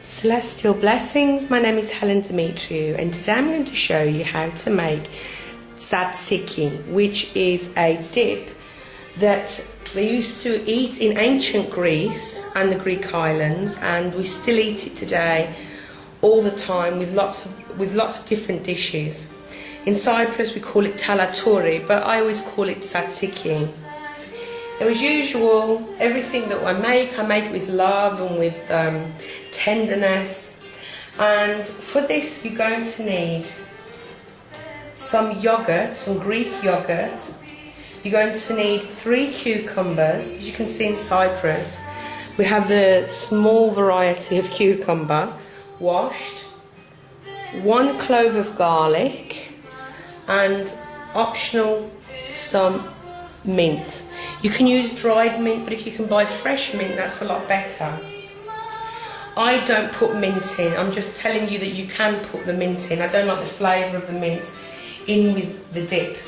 Celestial blessings, my name is Helen and today I'm going to show you how to make Tsatsiki, which is a dip that they used to eat in ancient Greece and the Greek islands, and we still eat it today all the time with lots of different dishes. In Cyprus we call it talatori, but I always call it tsatsiki. As usual, everything that I make it with love and with tenderness. And for this you're going to need some yogurt, some Greek yogurt. You're going to need 3 cucumbers. As you can see in Cyprus, we have the small variety of cucumber, washed, 1 clove of garlic, and optional some mint. You can use dried mint, but if you can buy fresh mint, that's a lot better. I don't put mint in, I'm just telling you that you can put the mint in. I don't like the flavour of the mint in with the dip.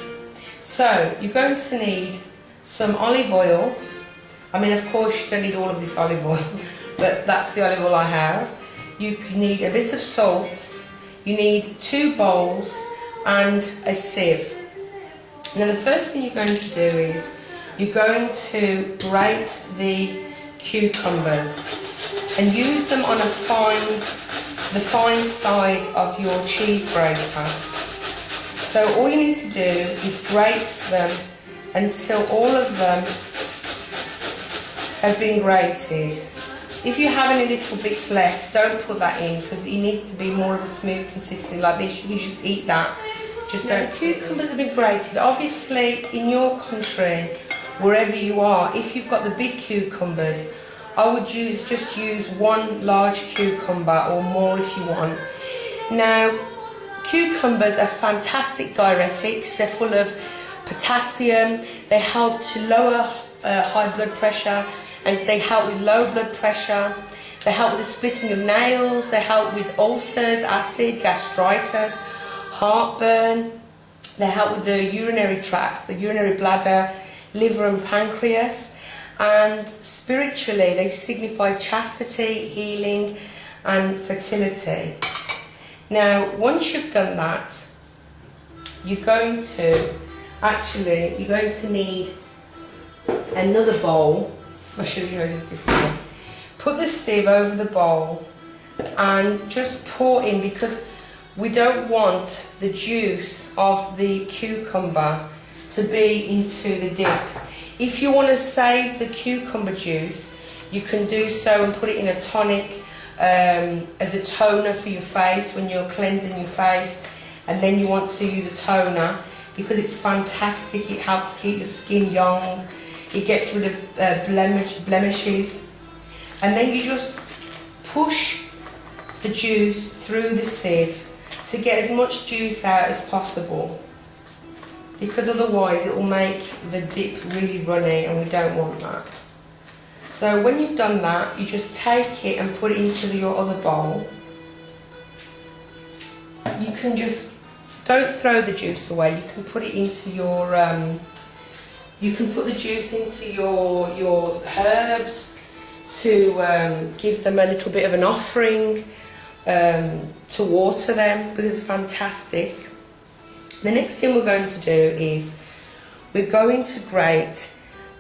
So you're going to need some olive oil. I mean, of course you don't need all of this olive oil, but that's the olive oil I have. You need a bit of salt, you need 2 bowls and a sieve. Now the first thing you're going to do is you're going to grate the cucumbers and use them on the fine side of your cheese grater. So all you need to do is grate them until all of them have been grated. If you have any little bits left, don't put that in, because it needs to be more of a smooth consistency like this. You can just eat that. Just don't. Cucumbers have been grated. Obviously, in your country, wherever you are, if you've got the big cucumbers, I would just use 1 large cucumber or more if you want. Now, cucumbers are fantastic diuretics. They're full of potassium. They help to lower high blood pressure, and they help with low blood pressure. They help with the splitting of nails. They help with ulcers, acid, gastritis, heartburn. They help with the urinary tract, the urinary bladder, liver and pancreas. And spiritually they signify chastity, healing and fertility. Now once you've done that, you're going to need another bowl. I should have shown this before. Put the sieve over the bowl and just pour in, because we don't want the juice of the cucumber to be into the dip. If you want to save the cucumber juice, you can do so and put it in a tonic as a toner for your face when you're cleansing your face, and then you want to use a toner because it's fantastic. It helps keep your skin young. It gets rid of blemishes, and then you just push the juice through the sieve to get as much juice out as possible, because otherwise it will make the dip really runny and we don't want that. So when you've done that, you just take it and put it into your other bowl. You can just, don't throw the juice away, you can put it into your you can put the juice into your herbs to give them a little bit of an offering, to water them, because it's fantastic. The next thing we're going to do is we're going to grate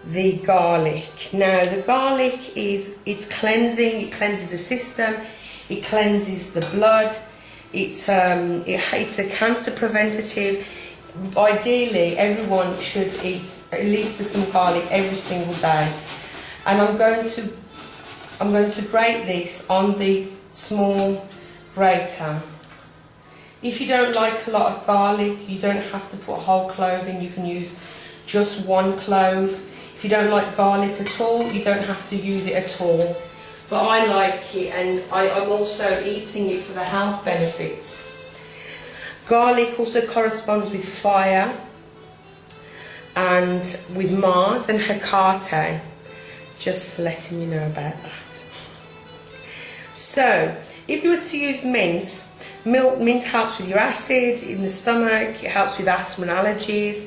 the garlic. Now the garlic it's cleansing, it cleanses the system, it cleanses the blood, it's a cancer preventative. Ideally everyone should eat at least some garlic every single day, and I'm going to grate this on the small grater. If you don't like a lot of garlic, you don't have to put whole clove in, you can use just 1 clove. If you don't like garlic at all, you don't have to use it at all. But I like it, and I'm also eating it for the health benefits. Garlic also corresponds with fire and with Mars and Hecate. Just letting you know about that. So, if you was to use mint helps with your acid in the stomach, it helps with asthma and allergies.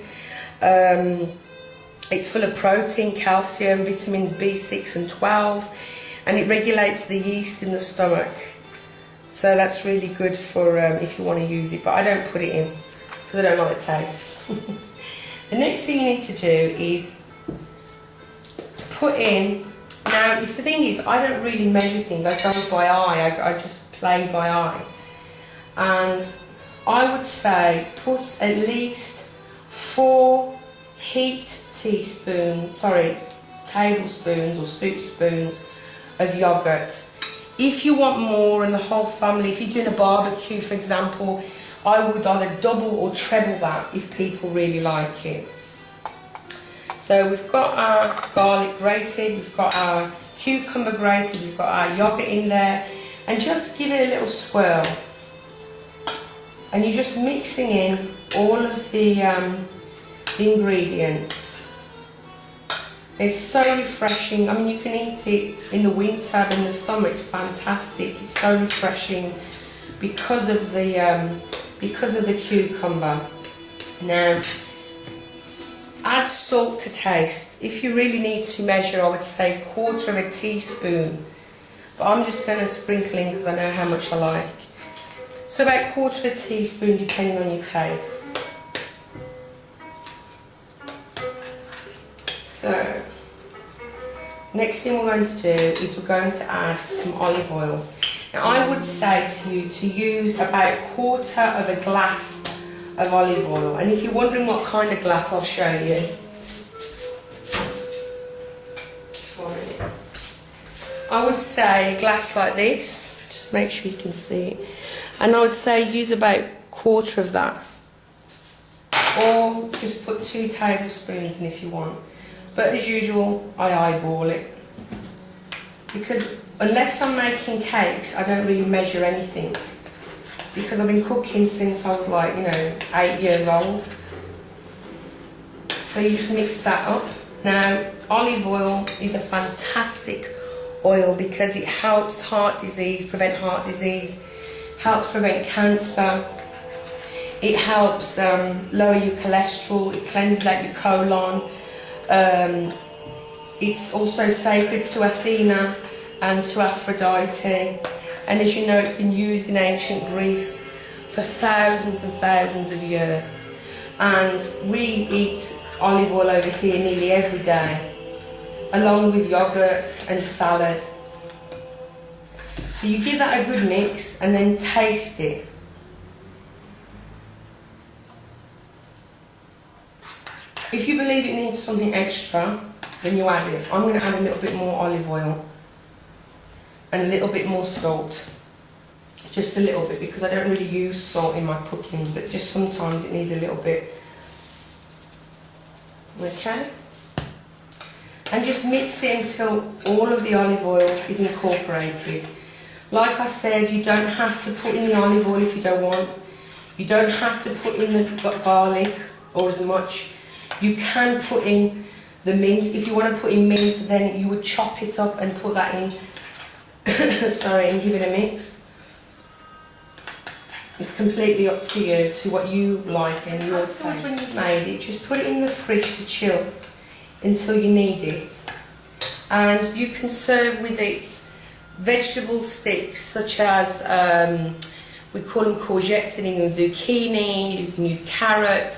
It's full of protein, calcium, vitamins B6 and 12, and it regulates the yeast in the stomach. So that's really good for if you want to use it, but I don't put it in because I don't like the taste. The next thing you need to do is put in, now the thing is, I don't really measure things, I go by eye, I just play by eye. And I would say put at least 4 tablespoons or soup spoons of yogurt. If you want more and the whole family, if you're doing a barbecue for example, I would either double or treble that if people really like it. So we've got our garlic grated, we've got our cucumber grated, we've got our yogurt in there, and just give it a little swirl. And you're just mixing in all of the ingredients. It's so refreshing. I mean, you can eat it in the winter, but in the summer it's fantastic. It's so refreshing because of the cucumber. Now, add salt to taste. If you really need to measure, I would say 1/4 teaspoon. But I'm just going to sprinkle in because I know how much I like. So about 1/4 teaspoon, depending on your taste. So, next thing we're going to do is we're going to add some olive oil. Now I would say to you to use about 1/4 glass of olive oil, and if you're wondering what kind of glass, I'll show you. Sorry. I would say a glass like this, just make sure you can see it, and I would say use about 1/4 of that, or just put 2 tablespoons in if you want. But as usual, I eyeball it, because unless I'm making cakes, I don't really measure anything, because I've been cooking since I was like, 8 years old. So you just mix that up. Now, olive oil is a fantastic oil because it helps prevent heart disease, helps prevent cancer, it helps lower your cholesterol, it cleanses out your colon. It's also sacred to Athena and to Aphrodite, and as you know, it's been used in ancient Greece for thousands and thousands of years, and we eat olive oil over here nearly every day, along with yogurt and salad. So you give that a good mix and then taste it. If you believe it needs something extra, then you add it. I'm going to add a little bit more olive oil and a little bit more salt. Just a little bit, because I don't really use salt in my cooking, but just sometimes it needs a little bit. Okay? And just mix it until all of the olive oil is incorporated. Like I said, you don't have to put in the olive oil if you don't want. You don't have to put in the garlic or as much. You can put in the mint. If you want to put in mint, then you would chop it up and put that in. Sorry, and give it a mix. It's completely up to you, to what you like and your taste. When you've made it, just put it in the fridge to chill until you need it. And you can serve with it vegetable sticks, such as we call them courgettes in English, zucchini. You can use carrot.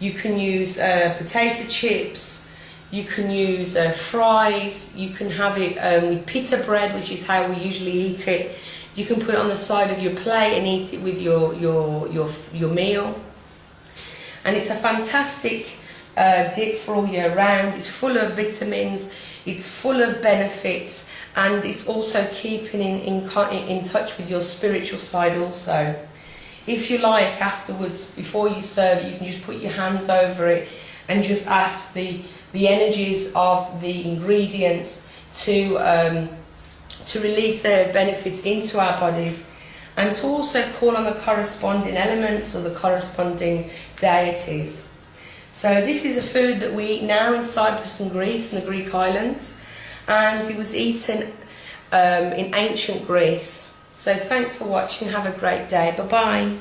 You can use potato chips, you can use fries, you can have it with pita bread, which is how we usually eat it. You can put it on the side of your plate and eat it with your meal. And it's a fantastic dip for all year round. It's full of vitamins, it's full of benefits, and it's also keeping in touch with your spiritual side also. If you like, afterwards, before you serve it, you can just put your hands over it and just ask the energies of the ingredients to release their benefits into our bodies, and to also call on the corresponding elements or the corresponding deities. So this is a food that we eat now in Cyprus and Greece, and the Greek islands, and it was eaten in ancient Greece. So thanks for watching, have a great day, bye bye.